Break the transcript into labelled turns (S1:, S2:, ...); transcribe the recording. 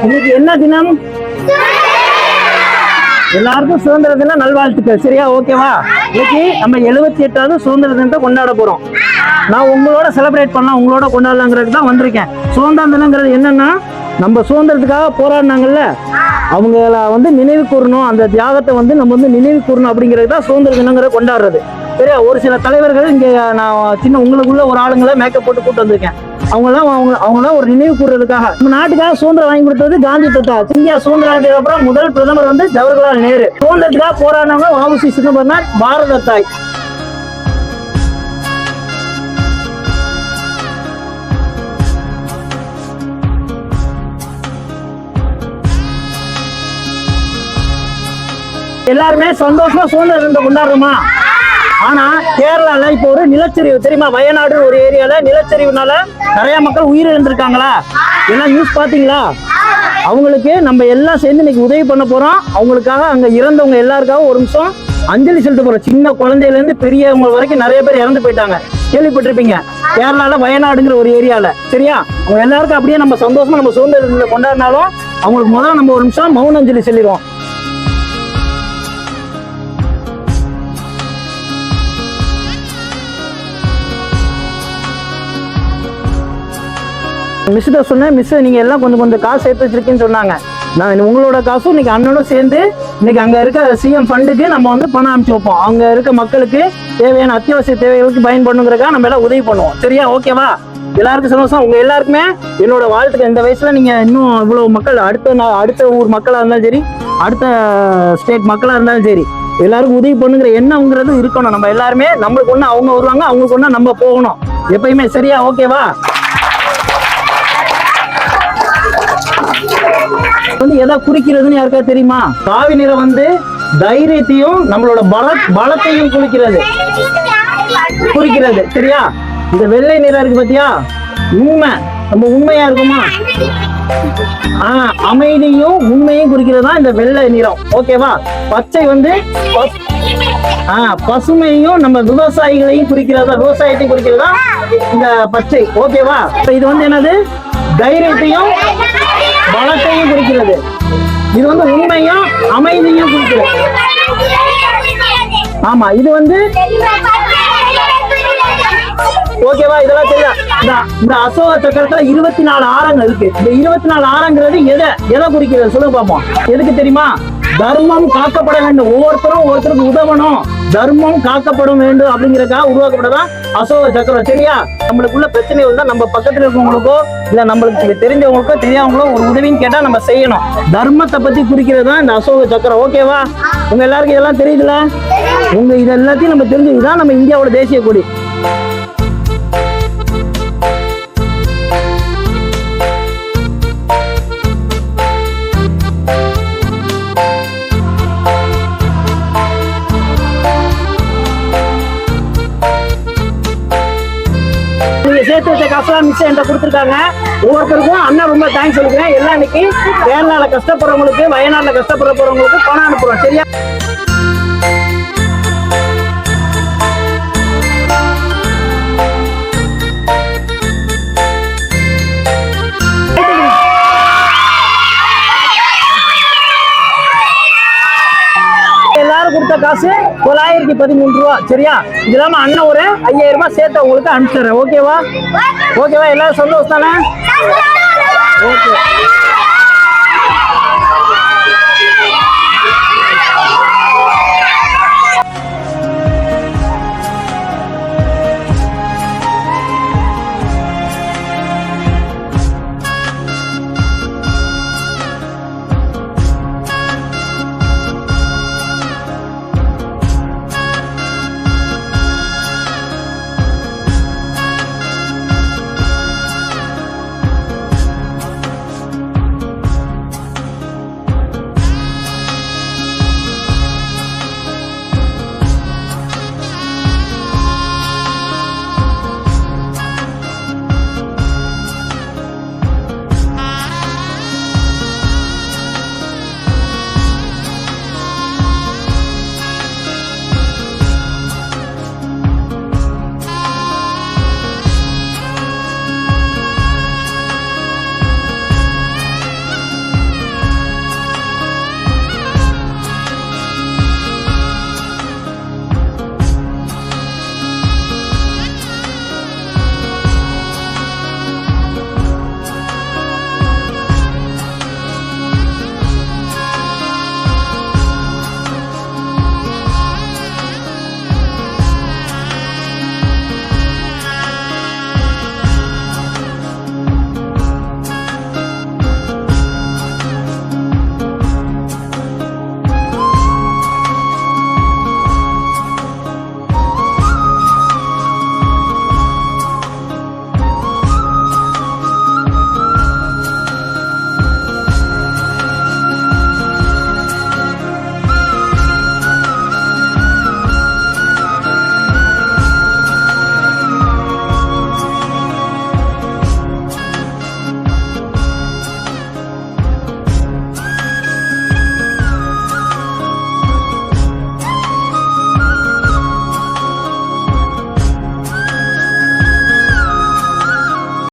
S1: இன்னைக்கு என்ன தினம்? எல்லாருக்கும் சுதந்திர தின நல்வாழ்த்துக்கள். சரியா? ஓகேவா? இன்னைக்கு நம்ம 78வது சுதந்திர தினத்தை கொண்டாட போறோம். நான் உங்களோட செலிப்ரேட் பண்ணலாம், உங்களோட கொண்டாடலாங்கிறதுக்கு தான் வந்திருக்கேன். சுதந்திர தினங்கிறது என்னன்னா, நம்ம சுதந்திரத்துக்காக போராடினாங்கல்ல, அவங்கள வந்து நினைவு கூறணும், அந்த தியாகத்தை வந்து நம்ம வந்து நினைவு கூறணும் அப்படிங்கிறது தான் சுதந்திர தினங்கிறத கொண்டாடுறது. சரியா? ஒரு சில தலைவர்கள் இங்க நான் சின்ன உங்களுக்குள்ள ஒரு ஆளுங்களை மேக்கப் போட்டு கூட்டு வந்திருக்கேன். அவங்களாம் ஒரு நினைவு கூறுறதுக்காக. நம்ம நாட்டுக்காக சுதந்திரம் வாங்கி கொடுத்தது காந்தி தாத்தா. இந்தியா சுதந்திரம் ஆனதுக்கு அப்புறம் முதல் பிரதமர் வந்து ஜவஹர்லால் நேரு. சுதந்திரத்துக்காக போராடினவங்க வ.உ.சி. சிதம்பரனார், பாரத தாய். எல்லாருமே சந்தோஷமா சுதந்திர தினத்தை கொண்டாடுறோமா? ஆனா கேரளால இப்போ ஒரு நிலச்சரிவு தெரியுமா? வயநாடு ஒரு ஏரியால நிலச்சரிவுனால நிறைய மக்கள் உயிரிழந்திருக்காங்களா? எல்லாம் நியூஸ் பாத்தீங்களா? அவங்களுக்கு நம்ம எல்லாம் சேர்ந்து இன்னைக்கு உதவி பண்ண போறோம். அவங்களுக்காக அங்க இறந்தவங்க எல்லாருக்காகவும் ஒரு நிமிஷம் அஞ்சலி செலுத்த போறோம். சின்ன குழந்தையில இருந்து பெரியவங்க வரைக்கும் நிறைய பேர் இறந்து போயிட்டாங்க, கேள்விப்பட்டிருப்பீங்க. கேரளால வயநாடுங்கிற ஒரு ஏரியால. சரியா? அவங்க எல்லாருக்கும் அப்படியே நம்ம சந்தோஷமா நம்ம சுதந்திர தினத்தை கொண்டாடினாலும் அவங்களுக்கு முதல்ல நம்ம ஒரு நிமிஷம் மௌன அஞ்சலி சொல்லிடுவோம். மிஸ் தான் சொன்னேன், மிஸ் நீங்க எல்லாம் கொஞ்சம் காசு சேர்த்து வச்சிருக்கேன்னு சொன்னாங்க. நான் உங்களோட காசும் இன்னைக்கு அண்ணனோட சேர்ந்து இன்னைக்கு அங்க இருக்க சிஎம் ஃபண்டுக்கு நம்ம வந்து பணம் அனுப்பிச்சு வைப்போம். அங்க இருக்க மக்களுக்கு தேவையான அத்தியாவசிய தேவைகளுக்கு பயன்படணுங்கிறதுக்காக நம்ம எல்லாம் உதவி பண்ணுவோம். சரியா? ஓகேவா? எல்லாருக்கும் சந்தோஷம். உங்க எல்லாருக்குமே என்னோட வாழ்த்துக்கள். இந்த வயசுல நீங்க இன்னும் இவ்வளவு மக்கள், அடுத்த ஊர் மக்களா இருந்தாலும் சரி, அடுத்த ஸ்டேட் மக்களா இருந்தாலும் சரி, எல்லாருக்கும் உதவி பண்ணுங்கிற எண்ணம்ங்கிறது இருக்கணும். நம்ம எல்லாருமே நம்மளுக்கு ஒண்ணு அவங்க வருவாங்க, அவங்களுக்கு ஒண்ணு நம்ம போகணும் எப்பயுமே. சரியா? ஓகேவா? வந்து எதை குறிக்கிறதுன்னு யாருக்கா தெரியுமா? காவி நிறம் வந்து தைரியத்தையும் நம்மளோட பலத்தையும் குறிக்கிறது. சரியா? இந்த வெள்ளை நிறம் இருக்கு பாத்தியா, உண்மை, நம்ம உண்மையா இருக்குமா? அமைதியும் உண்மையும் குறிக்கிறதா இந்த வெள்ளை நிறம். ஓகேவா? பச்சை வந்து பசுமையும் நம்ம விவசாயிகளையும் குறிக்கிறதா, விவசாயத்தையும் குறிக்கிறதா இந்த பச்சை. ஓகேவா? இது வந்து என்னது? தைரியத்தையும் பலத்தையும் குறிக்கிறது. இது வந்து உண்மையும் அமைதியும் குறிக்கிறது. ஆமா, இது வந்து ஓகேவா? இதெல்லாம் தெரியல. இந்த அசோக சக்கரத்துல 24 ஆரங்கள் இருக்கு. இந்த 24 ஆரங்கிறது எதை குறிக்கிறது சொல்லுங்க பாப்போம். எதுக்கு தெரியுமா? தர்மம் காக்கப்பட வேண்டும், ஒவ்வொருத்தருக்கு உதவணும், தர்மம் காக்கப்பட வேண்டும் அப்படிங்கறதுக்காக உருவாக்கப்பட்டதான் அசோக சக்கரம். சரியா? நம்மளுக்குள்ள பிரச்சனை இருந்தா நம்ம பக்கத்துல இருக்கவங்களுக்கோ இல்ல நம்மளுக்கு தெரிஞ்சவங்களுக்கோ தெரியாதவங்களோ ஒரு உதவின்னு கேட்டா நம்ம செய்யணும். தர்மத்தை பத்தி குறிக்கிறது தான் இந்த அசோக சக்கரம். ஓகேவா? உங்க எல்லாருக்கும் இதெல்லாம் தெரியுதுல? இது எல்லாத்தையும் நம்ம தெரிஞ்சுதான் நம்ம இந்தியாவோட தேசிய கொடி. சேர்த்து வச்ச காசுலாம் மிஸ் என்கிட்ட கொடுத்துருக்காங்க. ஒவ்வொருத்தருக்கும் அண்ணன் ரொம்ப தேங்க்ஸ் சொல்லிக்கிறேன். எல்லாம் இன்னைக்கு கேரளால கஷ்டப்படுறவங்களுக்கு, வயநாடுல கஷ்டப்படுறவங்களுக்கு பணம் அனுப்புறோம். சரியா? கொடுத்த காசு 913 ரூபா. சரியா? இது இல்லாம அண்ணன் ஒரு 5000 ரூபாய் சேர்த்து உங்களுக்கு அனுப்பிச்சுறேன். ஓகேவா? எல்லாரும் சந்தோஷம் தானே? ஓகே.